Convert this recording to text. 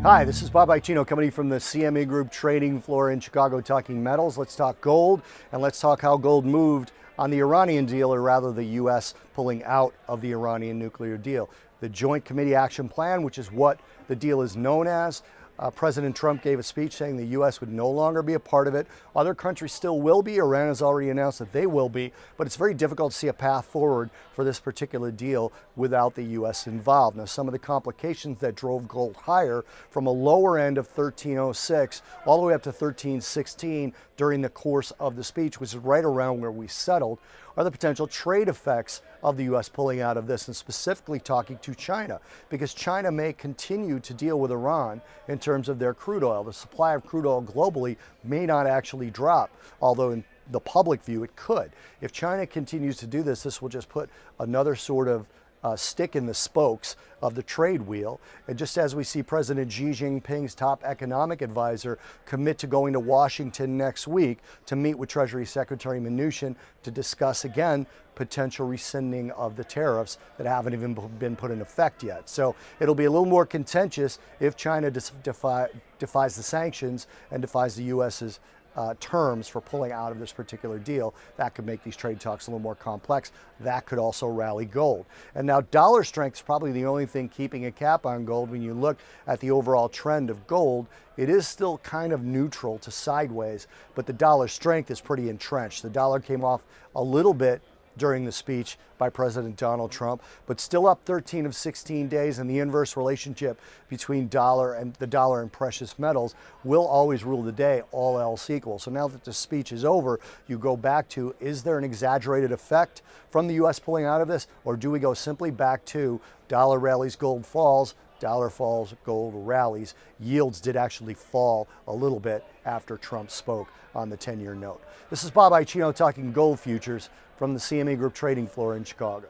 Hi, this is Bob Iaccino coming from the CME Group trading floor in Chicago talking metals. Let's talk gold, and let's talk how gold moved on the Iranian deal, or rather the U.S. pulling out of the Iranian nuclear deal. The Joint Committee Action Plan, which is what the deal is known as, President Trump gave a speech saying the U.S. would no longer be a part of it. Other countries still will be. Iran has already announced that they will be, but it's very difficult to see a path forward for this particular deal without the U.S. involved. Now, some of the complications that drove gold higher from a lower end of 1306 all the way up to 1316 during the course of the speech, which is right around where we settled, are the potential trade effects of the U.S. pulling out of this, and specifically talking to China, because China may continue to deal with Iran in terms of their crude oil. The supply of crude oil globally may not actually drop, although in the public view it could. If China continues to do this, this will just put another sort of stick in the spokes of the trade wheel. And just as we see President Xi Jinping's top economic advisor commit to going to Washington next week to meet with Treasury Secretary Mnuchin to discuss again potential rescinding of the tariffs that haven't even been put in effect yet. So it'll be a little more contentious if China defies the sanctions and defies the U.S.'s terms for pulling out of this particular deal. That could make these trade talks a little more complex. That could also rally gold. And now dollar strength is probably the only thing keeping a cap on gold. When you look at the overall trend of gold, it is still kind of neutral to sideways, but the dollar strength is pretty entrenched. The dollar came off a little bit during the speech by President Donald Trump, but still up 13 of 16 days, and the inverse relationship between the dollar and precious metals will always rule the day, all else equal. So now that the speech is over, you go back to, is there an exaggerated effect from the U.S. pulling out of this, or do we go simply back to dollar rallies, gold falls, dollar falls, gold rallies? Yields did actually fall a little bit after Trump spoke on the 10-year note. This is Bob Iaccino talking gold futures from the CME Group trading floor in Chicago.